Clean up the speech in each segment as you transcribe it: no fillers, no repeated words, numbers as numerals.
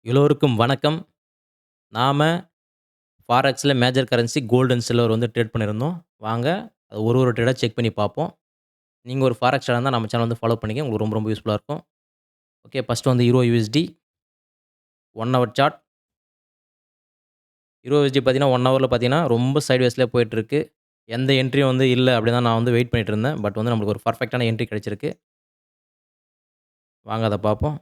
எல்லோருக்கும் வணக்கம். நாம ஃபாரெக்ஸ்ல major currency gold and silver வந்து ட்ரேட் பண்ணியிருந்தோம். வாங்க அது ஒரு ட்ரேடா செக் பண்ணி பார்ப்போம். நீங்க ஒரு ஃபாரெக்ஸ் ட்ரேடரா இருந்தா நம்ம சேனல் வந்து ஃபாலோ பண்ணிக்கங்க. உங்களுக்கு ரொம்ப ரொம்ப யூஸ்ஃபுல்லா இருக்கும். ஓகே ஃபர்ஸ்ட் வந்து euro USD 1 hour chart. Euro USD பார்த்தீங்கன்னா, 1 ஹவர்ல பார்த்தீங்கன்னா, ரொம்ப சைட்வேஸ்ல போயிட்டுருக்கு. எந்த என்ட்ரியும் வந்து இல்ல அப்டி தான் நான் வந்து வெயிட் பண்ணிட்டு இருந்தேன். பட் வந்து நம்மளுக்கு ஒரு பெர்ஃபெக்ட்டான என்ட்ரி கிடைச்சிருக்கு. வாங்க அத பார்ப்போம்.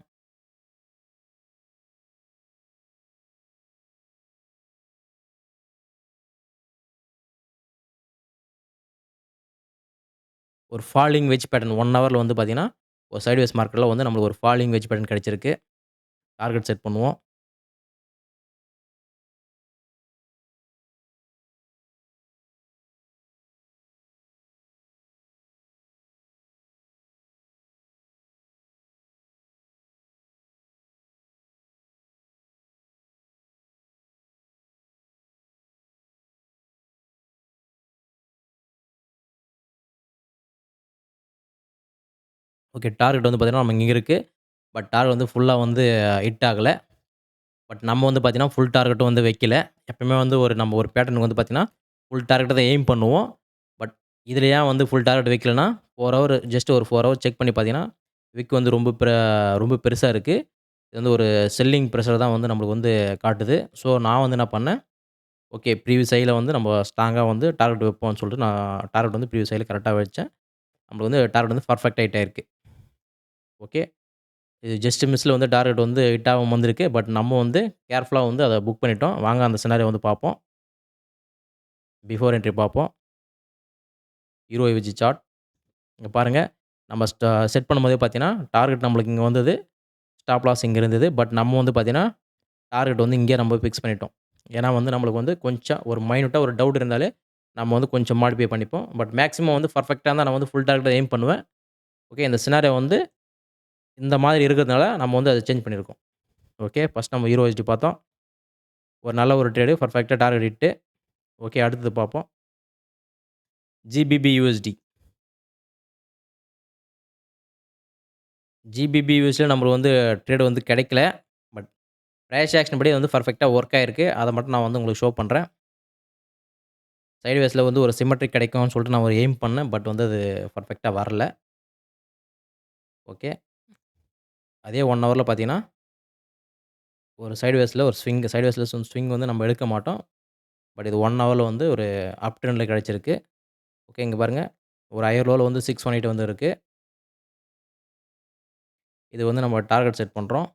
ஒரு ஃபாலிங் வெட்ஜ் பேட்டர்ன் 1 ஹவர்ல வந்து பார்த்தீங்கன்னா, ஒரு சைட்வேஸ் மார்க்கெட்ல வந்து நம்மளுக்கு ஒரு ஃபாலிங் வெட்ஜ் பேட்டர்ன் கிடைச்சிருக்கு. டார்கெட் செட் பண்ணுவோம். ஓகே டார்கெட் வந்து பார்த்தீங்கன்னா, நம்ம இங்க இருக்கு. பட் டார்கெட் வந்து ஃபுல்லா வந்து ஹிட் ஆகல. பட் நம்ம வந்து பார்த்தீங்கன்னா, ஃபுல் டார்கெட்டும் வந்து வைக்கல. எப்பவுமே வந்து நம்ம ஒரு பேட்டர்னுக்கு வந்து பார்த்தீங்கன்னா, ஃபுல் டார்கெட்ட தான் எய்ம் பண்ணுவோம். பட் இதில ஏன் வந்து ஃபுல் டார்கெட் வைக்கலன்னா, 4 ஹவர் ஜஸ்ட் ஒரு 4 ஹவர் செக் பண்ணி பார்த்தீங்கன்னா, விக் வந்து ரொம்ப பெருசா இருக்கு. இது வந்து ஒரு செல்லிங் பிரஷர் தான் வந்து நம்மளுக்கு வந்து காட்டுது. ஸோ நான் வந்து என்ன பண்ணேன், ஓகே ப்ரீவியஸ் ஹைல வந்து நம்ம ஸ்ட்ராங்கா வந்து டார்கெட் வைப்போம்ன்னு சொல்லிட்டு நான் டார்கெட் வந்து ப்ரீவியஸ் ஹைல கரெக்ட்டா வச்சேன். நம்மளுக்கு வந்து டார்கெட் வந்து பெர்ஃபெக்ட்டா ஹிட் ஆயிருக்கு. ஓகே. இது ஜஸ்ட் மிஸ்ல வந்து டார்கெட் வந்து ஹிட் ஆகாம வந்திருக்கு. பட் நம்ம வந்து கேர்ஃபுல்லா வந்து அத புக் பண்ணிட்டோம். வாங்க அந்த சினாரியோ வந்து பார்ப்போம். பிஃபோர் என்ட்ரி பார்ப்போம். Euro IVG chart. இங்க பாருங்க. நம்ம செட் பண்ணும்போதே பார்த்தீங்கன்னா, டார்கெட் நம்மளுக்கு இங்க வந்தது. ஸ்டாப் லாஸ் இங்க இருந்தது. பட் நம்ம வந்து பார்த்தீங்கன்னா, டார்கெட் வந்து இங்கேயே நம்ம ஃபிக்ஸ் பண்ணிட்டோம். ஏன்னா வந்து நம்மளுக்கு வந்து கொஞ்சம் ஒரு மைனூட்டா ஒரு டவுட் இருந்தாலே, நம்ம வந்து கொஞ்சம் மாடிஃபை பண்ணிப்போம். பட் மேக்ஸிமம் வந்து பெர்ஃபெக்ட்டா இருந்தா நான் வந்து ஃபுல் டார்கெட் எய்ம் பண்ணுவேன். ஓகே. இந்த சினாரியோ வந்து இந்த மாதிரி இருக்கிறதுனால நம்ம வந்து அத சேஞ்ச் பண்ணியிருக்கோம். ஓகே. ஃபர்ஸ்ட் நம்ம யூரோ USD பார்த்தோம். ஒரு நல்ல ஒரு ட்ரேடு பெர்ஃபெக்ட்டா டார்கெட் ஹிட்டு. ஓகே. அடுத்தது பார்ப்போம். GBP UST. ஜிபிபி யுஎஸ்டில நம்மளுக்கு வந்து ட்ரேட் வந்து கிடைக்கல. பட் பிரைஸ் ஆக்ஷன் படி வந்து பெர்ஃபெக்ட்டா வொர்க் ஆயிருக்கு. அத மட்டும் நான் வந்து உங்களுக்கு ஷோ பண்றேன். சைட்வேஸ்ல வந்து ஒரு சிம்மெட்ரிக் கிடைக்கும்னு சொல்லிட்டு நான் ஒரு எய்ம் பண்ணேன். பட் வந்து அது பெர்ஃபெக்ட்டா வரல. ஓகே. அதே 1 ஹவர்ல பார்த்தீங்கன்னா, ஒரு சைட்வேஸ்ல ஒரு சைட்வேஸ்ல ஸ்விங் வந்து நம்ம எடுக்க மாட்டோம். பட் இது 1 ஹவர்ல வந்து ஒரு அப் ட்ரெண்ட்ல கிடைச்சிருக்கு. ஓகே. இங்க பாருங்க. ஒரு ஹையர் லோல வந்து 618 வந்து இருக்கு. இது வந்து நம்ம டார்கெட் செட் பண்றோம்.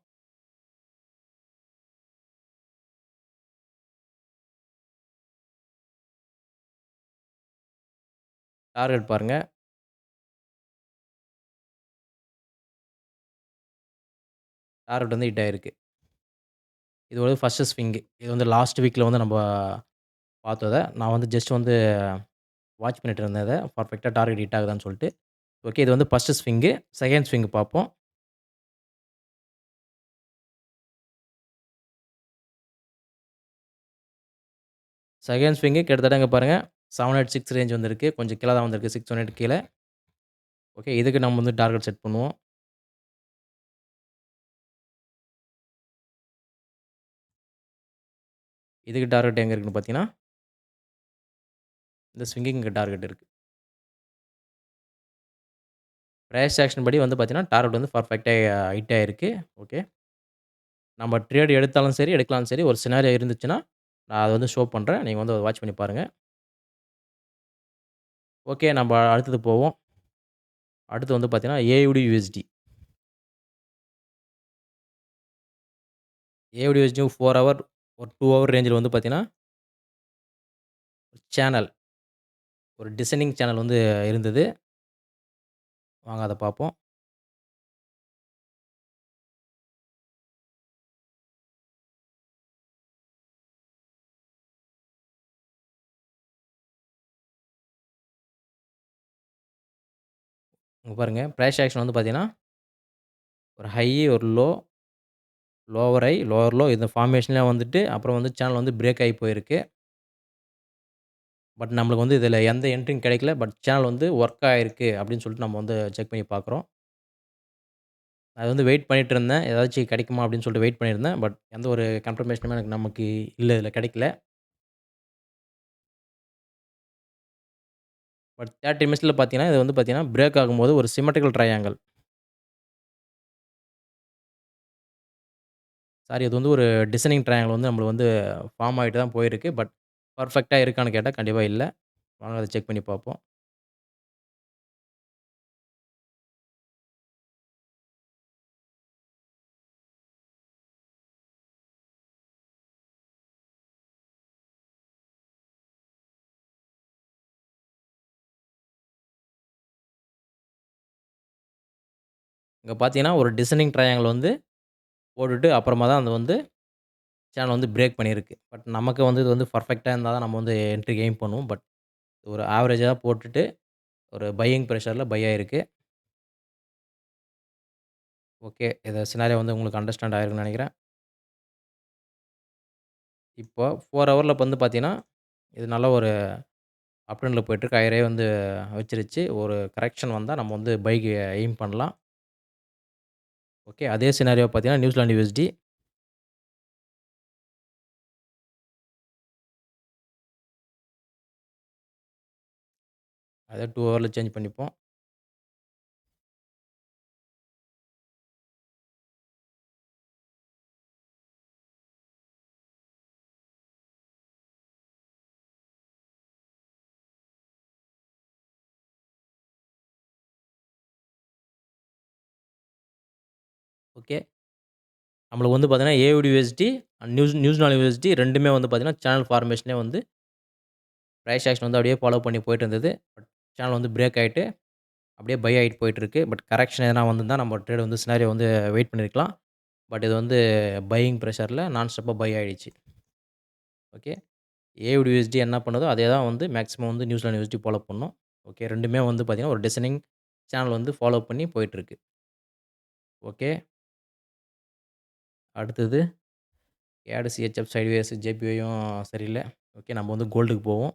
டார்கெட் பாருங்க. டார்கெட் வந்து ஹிட் ஆயிருக்கு. இது வந்து ஃபர்ஸ்ட் ஸ்விங். இது வந்து லாஸ்ட் வீக்ல வந்து நம்ப பார்த்தத. நான் வந்து ஜஸ்ட் வந்து வாட்ச் பண்ணிட்டு இருந்தேன் இத. பெர்ஃபெக்ட்டா டார்கெட் ஹிட் ஆகுதான்னு சொல்ட்டு. ஓகே. இது வந்து ஃபர்ஸ்ட் ஸ்விங். செகண்ட் ஸ்விங் பார்ப்போம். செகண்ட் ஸ்விங் கிட்டத்தட்ட இங்க பாருங்க 786 ரேஞ்ச் வந்திருக்கு. கொஞ்சம் கீழ தான் வந்திருக்கு. 618 கீழ. ஓகே. இதுக்கு நம்ம வந்து டார்கெட் செட் பண்ணுவோம். இதுக்கு டார்கெட் எங்க இருக்குன்னு பார்த்தீங்கன்னா, இந்த ஸ்விங்கிங் இங்க டார்கெட் இருக்கு. பிரைஸ் ஆக்ஷன் படி வந்து பார்த்தீங்கன்னா, டார்கெட் வந்து பெர்ஃபெக்ட்டா ஹிட் ஆயிருக்கு. ஓகே. நம்ம ட்ரேட் எடுத்தாலும் சரி, எடுக்கலாலும் சரி, ஒரு சினாரியோ இருந்துச்சுன்னா, நான் அத வந்து ஷோ பண்றேன். நீங்க வந்து அத வாட்ச் பண்ணி பாருங்க. ஓகே. நம்ப அடுத்தது போவோம். அடுத்து வந்து பார்த்தீங்கன்னா, ஏயுடி யுஎஸ்டி. ஏயுடி யுஎஸ்டியும் 4 ஹவர், ஒரு 2 ஹவர் ரேஞ்சில வந்து பார்த்தீங்கன்னா, சேனல் ஒரு டிசெண்டிங் சேனல் வந்து இருந்தது. வாங்க அத பார்ப்போம். இங்க பாருங்க. பிரைஸ் ஆக்ஷன் வந்து பார்த்தீங்கன்னா, ஒரு ஹை, ஒரு low, lower high, lower low இந்த ஃபார்மேஷன்ல வந்துட்டு, அப்புறம் வந்து சேனல் வந்து பிரேக் ஆயி போயிருக்கு. பட் நம்மளுக்கு வந்து இதில எந்த என்ட்ரியும் கிடைக்கல. பட் சேனல் வந்து வொர்க் ஆயிருக்கு அப்படின்னு சொல்லிட்டு நம்ம வந்து செக் பண்ணி பார்க்குறோம். அது வந்து வெயிட் பண்ணிட்டு இருந்தேன். ஏதாச்சும் கிடைக்குமா அப்படின்னு சொல்லிட்டு வெயிட் பண்ணியிருந்தேன். பட் எந்த ஒரு கன்ஃபர்மேஷனுமே நமக்கு இல்ல இதுல கிடைக்கல. பட் 30 மினிட்ஸ்ல பார்த்தீங்கன்னா, இது வந்து பார்த்தீங்கன்னா, பிரேக் ஆகும்போது ஒரு சிமெட்ரிக்கல் ட்ரையாங்கிள். சாரி அது வந்து ஒரு டிசைனிங் ட்ரையாங்கிள் வந்து நம்மளுக்கு வந்து ஃபார்ம் ஆயிட்டு தான் போயிருக்கு. பட் பெர்ஃபெக்ட்டா இருக்கான்னு கேட்டா கண்டிப்பா இல்ல. வாங்க அத செக் பண்ணி பார்ப்போம். இங்க பார்த்தீங்கன்னா, ஒரு டிசைனிங் ட்ரையாங்கிள் வந்து போட்டுட்டு அப்புறமா தான் அது வந்து சேனல் வந்து பிரேக் பண்ணியிருக்கு. பட் நமக்கு வந்து இது வந்து பெர்ஃபெக்ட்டா இருந்தா தான் நம்ம வந்து என்ட்ரி கெயின் பண்ணுவோம். பட் ஒரு ஆவரேஜா போட்டுட்டு ஒரு பையிங் பிரஷர்ல பை ஆயிருக்கு. ஓகே. இந்த சினாரியோ வந்து உங்களுக்கு அண்டர்ஸ்டாண்ட் ஆயிருக்கும்னு நெனைக்கிறேன். இப்போ 4 ஹவர்ல இப்ப வந்து பார்த்தீங்கன்னா, இது நல்ல ஒரு அப் ட்ரெண்ட்ல போயிட்டுருக்கு. ஹையரே வந்து வச்சிருச்சு. ஒரு கரெக்ஷன் வந்தா நம்ம வந்து பைக்கு எய்ம் பண்ணலாம். ஓகே. அதே சினாரியோ பார்த்தீங்கன்னா, நியூசிலாந்து யுஎஸ்டி அத 2 ஹவர்ல சேஞ்ச் பண்ணிப்போம். ஓகே. நம்மளுக்கு வந்து பார்த்தீங்கன்னா, ஏயுடி யுஎஸ்டி அண்ட் நியூசிலாந்து யுஎஸ்டி 2மே வந்து பார்த்தீங்கன்னா, சேனல் ஃபார்மேஷனே வந்து பிரைஸ் ஆக்ஷன் வந்து அப்படியே ஃபாலோ பண்ணி போயிட்டு இருந்தது. பட் சேனல் வந்து பிரேக் ஆயிட்டு, அப்படியே பை ஆயிட்டு போயிட்டுருக்கு. பட் கரெக்ஷன் எதனா வந்திருந்தா நம்ம ட்ரேட் வந்து சினாரியோ வந்து வெயிட் பண்ணியிருக்கலாம். பட் இது வந்து பையிங் பிரஷர்ல நான் ஸ்டாப்பா பை ஆயிடுச்சு. ஓகே. ஏயுடி யுஎஸ்டி என்ன பண்ணுதோ, அதே தான் வந்து மேக்ஸிமம் வந்து நியூசிலாந்து யுஎஸ்டி ஃபாலோ பண்ணும். ஓகே. 2மே வந்து பார்த்தீங்கன்னா, ஒரு டிசைனிங் சேனல் வந்து ஃபாலோ பண்ணி போயிட்டுருக்கு. ஓகே. அடுத்தது கேடு சிஹெச்எஃப் சைட்வேஸ் ஜேபிஐயும் சரியில்ல. ஓகே. நம்ம வந்து கோல்டுக்கு போவோம்.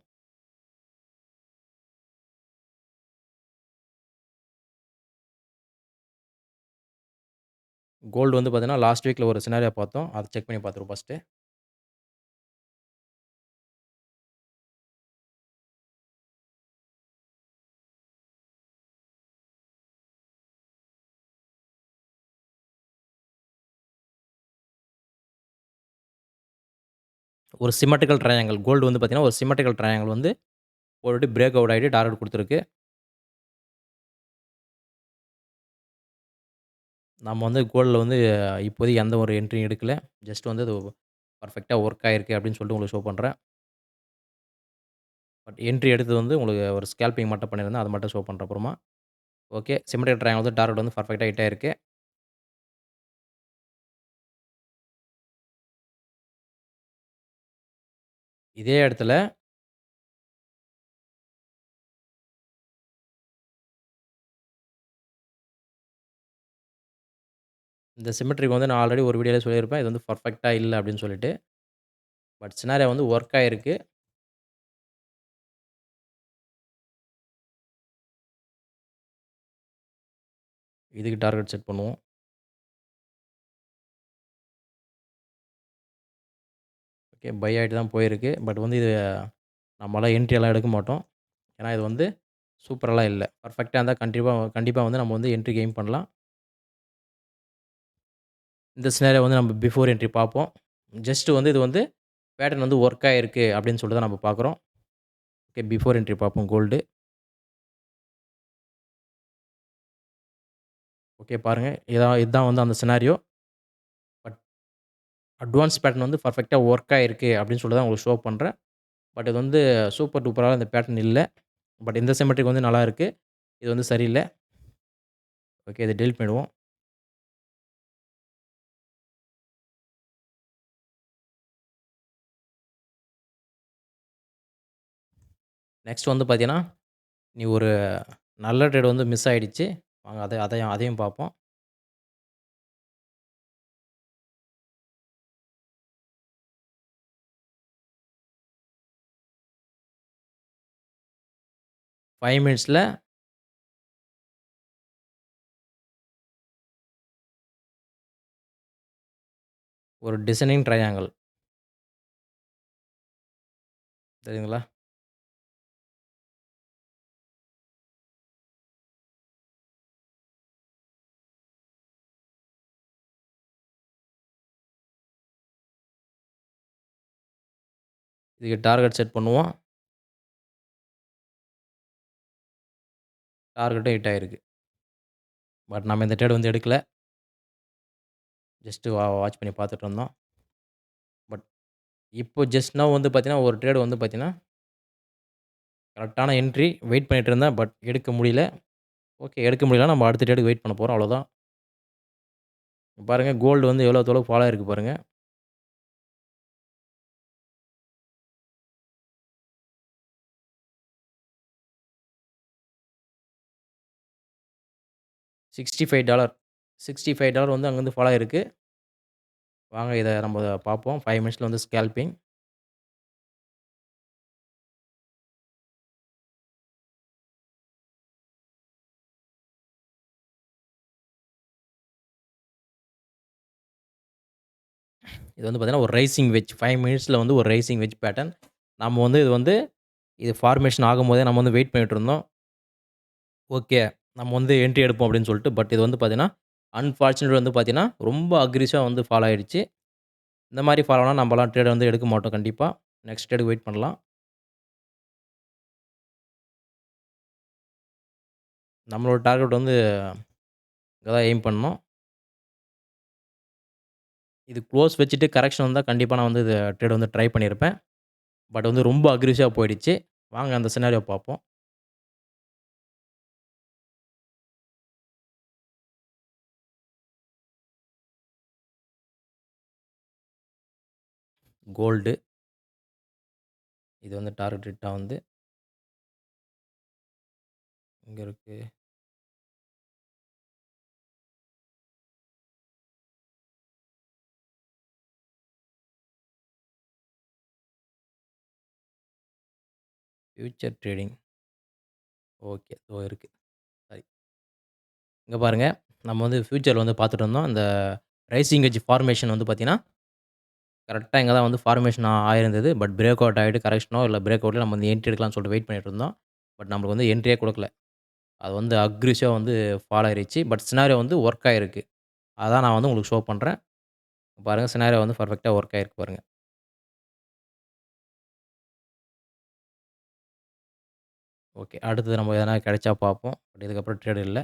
கோல்டு வந்து பார்த்தீங்கன்னா, லாஸ்ட் வீக்ல ஒரு சினாரியோ பார்த்தோம். அத செக் பண்ணி பார்த்துருவோம் ஃபர்ஸ்ட்டு. ஒரு சிமெட்ரிக்கல் ட்ரையாங்கிள் கோல்டு வந்து பார்த்தீங்கன்னா, ஒரு சிமெட்ரிக்கல் ட்ரையாங்கிள் வந்து போட்டுட்டு பிரேக் அவுட் ஆயிட்டு டார்கெட் குடுத்துருக்கு. நம்ம வந்து கோல்ட்ல வந்து இப்போதைக்கு எந்த ஒரு என்ட்ரியும் எடுக்கல. ஜஸ்ட் வந்து அது பெர்ஃபெக்ட்டா ஒர்க் ஆயிருக்கு அப்படின்னு சொல்லிட்டு உங்களுக்கு ஷோ பண்றேன். பட் என்ட்ரி எடுத்தது வந்து உங்களுக்கு ஒரு ஸ்கேல்பிங் மட்டும் பண்ணியிருந்தேன். அத மட்டும் ஷோ பண்றேன் அப்புறமா. ஓகே. சிமெட்ரிக்கல் ட்ரையாங்கிள் வந்து டார்கெட் வந்து பெர்ஃபெக்ட்டா ஹிட் ஆயிருக்கு. இதே இடத்துல இந்த சிமெட்ரிக் வந்து நான் ஆல்ரெடி ஒரு வீடியோல சொல்லியிருப்பேன். இது வந்து பெர்ஃபெக்ட்டா இல்ல அப்படின்னு சொல்லிட்டு. பட் சினாரியோ வந்து ஒர்க் ஆயிருக்கு. இதுக்கு டார்கெட் செட் பண்ணுவோம். ஓகே. பை ஆயிட்டு தான் போயிருக்கு. பட் வந்து இது நம்மலாம் என்ட்ரி எல்லாம் எடுக்க மாட்டோம். ஏன்னா இது வந்து சூப்பராலாம் இல்ல. பெர்ஃபெக்ட்டா இருந்தா கண்டிப்பா கண்டிப்பா வந்து நம்ம வந்து என்ட்ரி கெயின் பண்ணலாம். இந்த சினாரியோ வந்து நம்ம பிஃபோர் என்ட்ரி பார்ப்போம். ஜஸ்ட் வந்து இது வந்து பேட்டர்ன் வந்து ஒர்க் ஆயிருக்கு அப்படின்னு சொல்லிட்டு தான் நம்ம பார்க்குறோம். ஓகே. பிஃபோர் என்ட்ரி பார்ப்போம் கோல்டு. ஓகே பாருங்க. இதான் வந்து அந்த சினாரியோ. பட் அட்வான்ஸ் பேட்டர்ன் வந்து பெர்ஃபெக்ட்டா ஒர்க் ஆயிருக்கு அப்படின்னு சொல்லிட்டு தான் உங்களுக்கு ஷோ பண்றேன். பட் இது வந்து சூப்பர் டூப்பரா இந்த பேட்டர்ன் இல்ல. பட் இந்த சிமெட்ரிக் வந்து நல்லா இருக்கு. இது வந்து சரியில்ல. ஓகே. இத டெலீட் பண்ணிடுவோம். நெக்ஸ்ட் வந்து பார்த்தீங்கன்னா, நீ ஒரு நல்ல ட்ரேட் வந்து மிஸ் ஆயிடுச்சு. வாங்க அதையும் அதையும் பார்ப்போம். 5 மினிட்ஸ்ல ஒரு டிசைனிங் ட்ரையாங்கிள் தெரியுங்களா? இதுக்கு டார்கெட் செட் பண்ணுவோம். டார்கெட்டும் ஹிட் ஆயிருக்கு. பட் நம்ம இந்த ட்ரேட் வந்து எடுக்கல. ஜஸ்ட் வாட்ச் பண்ணி பார்த்துட்டு இருந்தோம். பட் இப்போ ஜஸ்ட் நவ் வந்து பார்த்தீங்கன்னா, ஒரு ட்ரேட் வந்து பார்த்தீங்கன்னா, கரெக்ட்டான என்ட்ரி வெயிட் பண்ணிட்டு இருந்தேன். பட் எடுக்க முடியல. ஓகே எடுக்க முடியலனா நம்ம அடுத்த ட்ரேட்க்கு வெயிட் பண்ண போறோம் அவ்வளோதான். பாருங்க கோல்டு வந்து எவ்வளோக்கு எவ்வளோ ஃபால் ஆயிருக்கு பாருங்க. $65 $65 வந்து அங்கருந்து ஃபாலோ ஆயிருக்கு. வாங்க இத நம்ம பார்ப்போம். 5 மினிட்ஸ்ல வந்து ஸ்கேல்பிங். இது வந்து பார்த்தீங்கன்னா, ஒரு ரைசிங் வெட்ஜ் 5 மினிட்ஸ்ல வந்து ஒரு ரைசிங் வெட்ஜ் பேட்டர்ன். நம்ம வந்து இது ஃபார்மேஷன் ஆகும்போதே நம்ம வந்து வெயிட் பண்ணிட்டு இருந்தோம். ஓகே. நம்ம வந்து என்ட்ரி எடுப்போம் அப்படின்னு சொல்லிட்டு. பட் இது வந்து பார்த்தீங்கன்னா, அன்பார்ச்சுனேட் வந்து பார்த்தீங்கன்னா, ரொம்ப அக்ரெசிவா வந்து ஃபாலோ ஆயிடுச்சு. இந்த மாரி ஃபாலோ ஆனா நம்பலாம் ட்ரேட் வந்து எடுக்க மாட்டோம் கண்டிப்பா. நெக்ஸ்ட் ட்ரேட்க்கு வெயிட் பண்ணலாம். நம்மளோட டார்கெட் வந்து இங்க தான் எய்ம் பண்ணணும். இது க்ளோஸ் வச்சுட்டு கரெக்ஷன் வந்தா கண்டிப்பா நான் வந்து ட்ரேட் வந்து ட்ரை பண்ணியிருப்பேன். பட் வந்து ரொம்ப அக்ரெசிவா போயிடுச்சு. வாங்க அந்த சினாரியோ பார்ப்போம். கோல்டு இது வந்து டார்கெட் ஹிட்டா வந்து இங்க இருக்கு. Future trading. ஓகே. இதோ இருக்கு. சரி. இங்க பாருங்க. நம்ம வந்து ஃபியூச்சர்ல வந்து பார்த்துட்டு இருந்தோம். இந்த ரைசிங் எட்ஜ் ஃபார்மேஷன் வந்து பார்த்தீங்கன்னா, கரெக்ட்டா இங்க தான் வந்து ஃபார்மேஷன் ஆயிருந்தது. பட் பிரேக் அவுட் ஆயிட்டு கரெக்ஷனோ இல்ல பிரேக் அவுட்ல நம்ம வந்து என்ட்ரி எடுக்கலாம்னு சொல்லிட்டு வெயிட் பண்ணிட்டு இருந்தோம். பட் நம்மளுக்கு வந்து என்ட்ரியே குடுக்கல. அது வந்து அக்ரெசிவா வந்து ஃபால் ஆயிருச்சு. பட் சினாரியோ வந்து வொர்க் ஆயிருக்கு. அதான் நான் வந்து உங்களுக்கு ஷோ பண்றேன். பாருங்க சினாரியோ வந்து பெர்ஃபெக்ட்டா வொர்க் ஆயிருக்கு பாருங்க. ஓகே. அடுத்தது நம்ம எதனா கிடைச்சா பார்ப்போம். பட் இதுக்கப்புறம் ட்ரேட் இல்ல.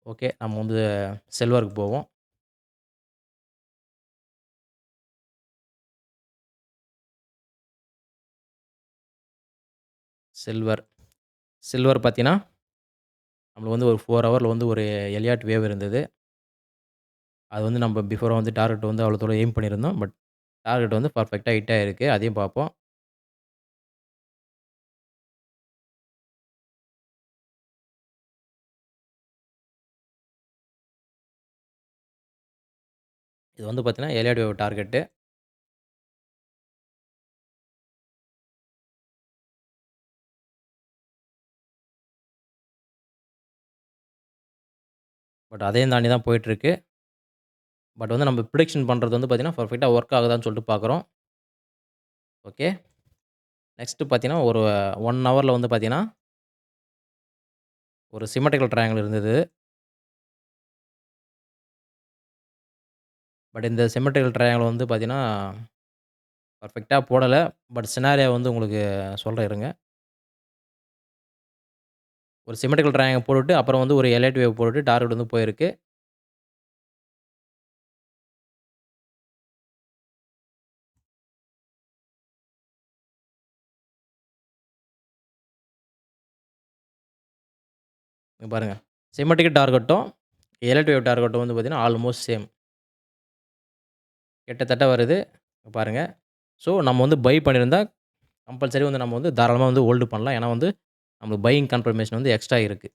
ஓகே. நம்ம வந்து சில்வருக்கு போவோம். சில்வர். சில்வர் பார்த்தீங்கன்னா, நம்மளுக்கு வந்து ஒரு 4 ஹவர்ல வந்து ஒரு எலியாட் வேவ் இருந்தது. அது வந்து நம்ம பிஃபோரா வந்து டார்கெட் வந்து அவ்வளோ தூரம் எய்ம் பண்ணியிருந்தோம். பட் டார்கெட் வந்து பெர்ஃபெக்ட்டா ஹிட் ஆயிருக்கு. அதையும் பார்ப்போம். இது வந்து பார்த்தீங்கன்னா, எலியாட் வேவ் டார்கெட்டு. பட் அதையும் தாண்டி தான் போயிட்டுருக்கு. பட் வந்து நம்ம பிரிடிக்ஷன் பண்றது வந்து பார்த்தீங்கன்னா, பெர்ஃபெக்ட்டா வொர்க் ஆகுதான்னு சொல்லிட்டு பார்க்குறோம். ஓகே. நெக்ஸ்ட்டு பார்த்தீங்கன்னா, ஒரு 1 ஹவர்ல வந்து பார்த்தீங்கன்னா, ஒரு சிம்மெட்ரிக்கல் ட்ரையாங்கிள் இருந்தது. பட் இந்த சிம்மெட்ரிக்கல் ட்ரையாங்கிள் வந்து பார்த்தீங்கன்னா, பெர்ஃபெக்ட்டா போடல. பட் சினாரியோ வந்து உங்களுக்கு சொல்றேன் இருங்க. ஒரு சிம்மெட்ரிக்கல் ட்ரையாங்கிள் போட்டுட்டு, அப்புறம் வந்து ஒரு எலைட் வேவ் போட்டுட்டு டார்கெட் வந்து போயிருக்கு. இங்க பாருங்க. சிம்மெட்ரிக் டார்கெட்டும், எலைட் வேவ் டார்கெட்டும் வந்து பார்த்தீங்கன்னா, ஆல்மோஸ்ட் சேம். கிட்டத்தட்ட வருது. இங்க பாருங்க. ஸோ நம்ம வந்து பை பண்ணியிருந்தா, கம்பல்சரி வந்து நம்ம வந்து தாராளமா வந்து ஹோல்டு பண்ணலாம். ஏன்னா வந்து, நமக்கு பையிங் கன்ஃபர்மேஷன் வந்து எக்ஸ்ட்ரா இருக்கு.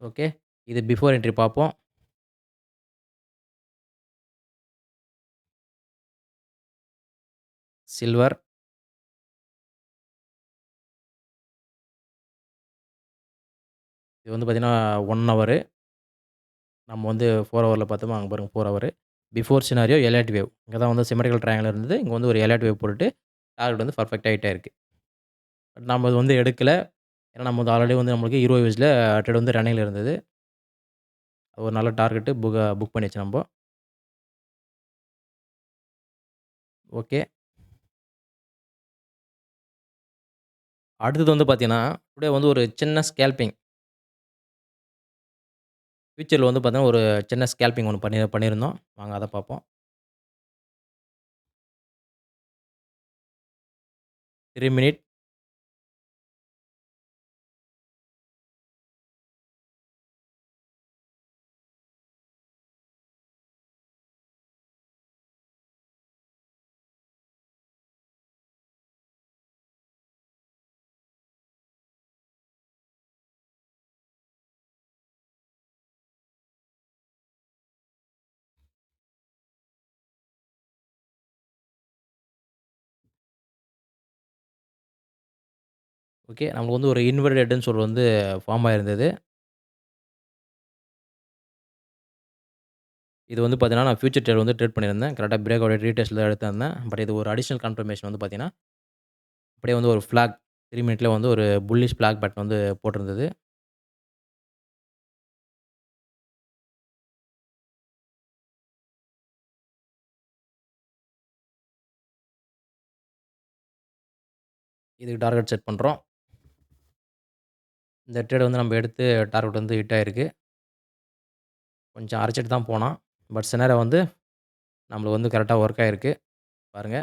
ஓகே. இது பிஃபோர் என்ட்ரி பார்ப்போம். சில்வர். இது வந்து பார்த்தீங்கன்னா, 1 ஹவரு. நம்ம வந்து 4 ஹவர்ல பார்த்தோமா, அங்க பாருங்க 4 hour. Before scenario elite wave. இங்க தான் வந்து சிமெட்ரிக்கல் ட்ரையாங்கிள் இருந்தது. இங்க வந்து ஒரு எலைட் வேவ் போட்டுட்டு டார்கெட் வந்து பெர்ஃபெக்ட்டா ஹிட் ஆயிருக்கு. பட் நம்ம அது வந்து எடுக்கல. ஏன்னா நம்ம வந்து ஆல்ரெடி வந்து நம்மளுக்கு 20 யூஎஸ்ல ட்ரேட் வந்து ரன்னிங்ல இருந்தது. ஒரு நல்ல டார்கெட் புக் பண்ணியாச்சு நம்ப. ஓகே. அடுத்தது வந்து பார்த்தீங்கன்னா, டுடே வந்து ஒரு சின்ன ஸ்கேல்பிங். ஃபியூச்சர்ல வந்து பார்த்தீங்கன்னா, ஒரு சின்ன ஸ்கேல்பிங் ஒண்ணு பண்ணியிருந்தோம். வாங்க அத பார்ப்போம். 3 மினிட். ஓகே. நமக்கு வந்து ஒரு இன்வெர்ட்டட் ஹெட்ன்னு சொல்றது வந்து ஃபார்ம் ஆயிருந்தது. இது வந்து பார்த்தீங்கன்னா, நான் ஃபியூச்சர் ட்ரேட் வந்து ட்ரேட் பண்ணியிருந்தேன். கரெக்ட்டா பிரேக் அவுட் ரீடெஸ்ட்ல தான் எடுத்திருந்தேன். பட் இது ஒரு அடிஷனல் கன்ஃபர்மேஷன் வந்து பார்த்தீங்கன்னா, அப்படியே வந்து ஒரு ஃபிளாக் 3 மினிட்ல வந்து ஒரு புல்லிஷ் ஃபிளாக் பட்டன் வந்து போட்டிருந்தது. இதுக்கு டார்கெட் செட் பண்றோம். இந்த ட்ரேட் வந்து நம்ம எடுத்து டார்கெட் வந்து ஹிட் ஆயிருக்கு. கொஞ்சம் அரைச்சுட்டு தான் போனான். பட் சினாரியோ வந்து நம்மளுக்கு வந்து கரெக்ட்டா வொர்க் ஆயிருக்கு. பாருங்க.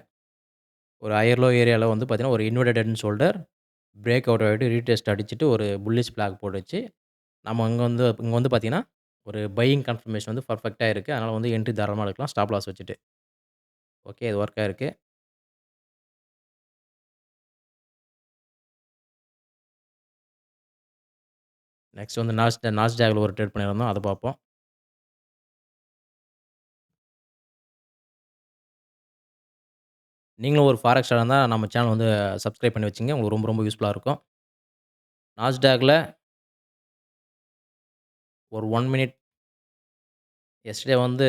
ஒரு ஹையர் லோ ஏரியால வந்து பார்த்தீங்கன்னா, ஒரு inverted head and shoulder break out ஆயிட்டு ரீடெஸ்ட் அடிச்சுட்டு ஒரு புல்லிஷ் ஃபிளாக் போட்டுச்சு. நம்ம இங்க வந்து பார்த்தீங்கன்னா, ஒரு பையிங் கன்ஃபர்மேஷன் வந்து பெர்ஃபெக்ட்டா இருக்கு. அதனால வந்து என்ட்ரி தாராளமா எடுக்கலாம். ஸ்டாப் லாஸ் வச்சுட்டு. ஓகே. இது வொர்க் ஆயிருக்கு. நெக்ஸ்ட் வந்து நாஸ்டாக்ல ஒரு ட்ரேட் பண்ணியிருந்தோம். அத பார்ப்போம். நீங்களும் ஒரு ஃபாரெக்ஸ் ட்ரேடரா இருந்தா நம்ம சேனல் வந்து சப்ஸ்கிரைப் பண்ணி வச்சுக்கங்க. உங்களுக்கு ரொம்ப ரொம்ப யூஸ்ஃபுல்லா இருக்கும். நாஸ்டாக்ல ஒரு 1 மினிட் எஸ்டர்டே வந்து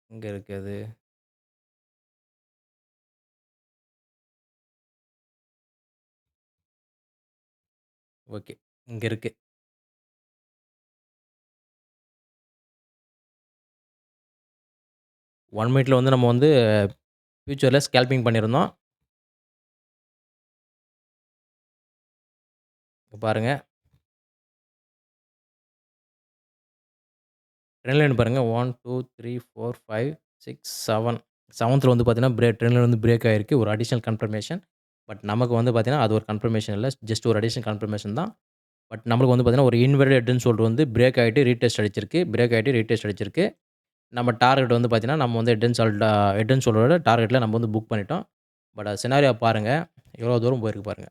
எங்க இருக்கு அது? ஓகே. இங்க இருக்கு. 1 மினிட்ல வந்து நம்ம வந்து ஃபியூச்சர்ல ஸ்கேல்பிங் பண்ணியிருந்தோம். இங்க பாருங்க. ட்ரெண்ட் லைன் பாருங்க. 1, 2, 3, 4, 5, 6, 7. 7த்ல வந்து பார்த்தீங்கன்னா, ட்ரெண்ட் லைன் வந்து பிரேக் ஆயிருக்கு. ஒரு அடிஷனல் கன்ஃபர்மேஷன். பட் நமக்கு வந்து பார்த்தீங்கன்னா, அது ஒரு கன்ஃபர்மேஷன் இல்ல. ஜஸ்ட் ஒரு அடிஷனல் கன்ஃபர்மேஷன் தான். பட் நம்மளுக்கு வந்து பார்த்தீங்கன்னா, ஒரு இன்வெர்ட்டட் ஹெட்ன்னு சொல்லிட்டு வந்து பிரேக் ஆயிட்டு ரீடெஸ்ட் அடிச்சிருக்கு. பிரேக் ஆயிட்டு ரீடெஸ்ட் அடிச்சிருக்கு. நம்ம டார்கெட் வந்து பார்த்தீங்கன்னா, நம்ம வந்து ஹெட் அண்ட் ஷோல்டரோட டார்கெட்ல நம்ம வந்து புக் பண்ணிட்டோம். பட் அது சினாரியோ பாருங்க. எவ்வளோ தூரம் போயிருக்கு பாருங்க.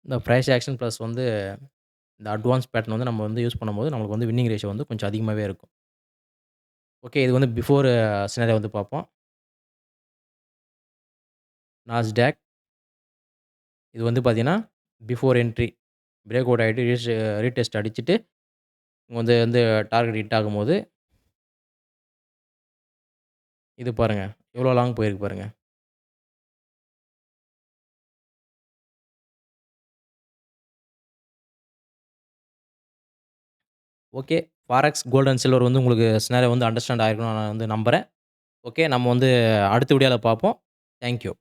இந்த பிரைஸ் ஆக்ஷன் பிளஸ் வந்து இந்த அட்வான்ஸ் பேட்டர்ன் வந்து நம்ம வந்து யூஸ் பண்ணும்போது, நம்மளுக்கு வந்து வின்னிங் ரேஷியோ வந்து கொஞ்சம் அதிகமாவே இருக்கும். ஓகே. இது வந்து பிஃபோர் சினாரியோ வந்து பார்ப்போம். நாஸ்டாக் இது வந்து பார்த்தீங்கன்னா, பிஃபோர் என்ட்ரி பிரேக் அவுட் ஆயிட்டு ரீடெஸ்ட் அடிச்சுட்டு, இங்க வந்து டார்கெட் ஹிட் ஆகும்போது, இது பாருங்க. எவ்வளோ லாங் போயிருக்கு பாருங்க. Okay. Forex, gold and silver வந்து உங்களுக்கு சினாரியோ வந்து அண்டர்ஸ்டாண்ட் ஆயிருக்கும்னு நான் வந்து நம்புறேன். ஓகே. நம்ம வந்து அடுத்த வீடியோல பார்ப்போம். Thank you.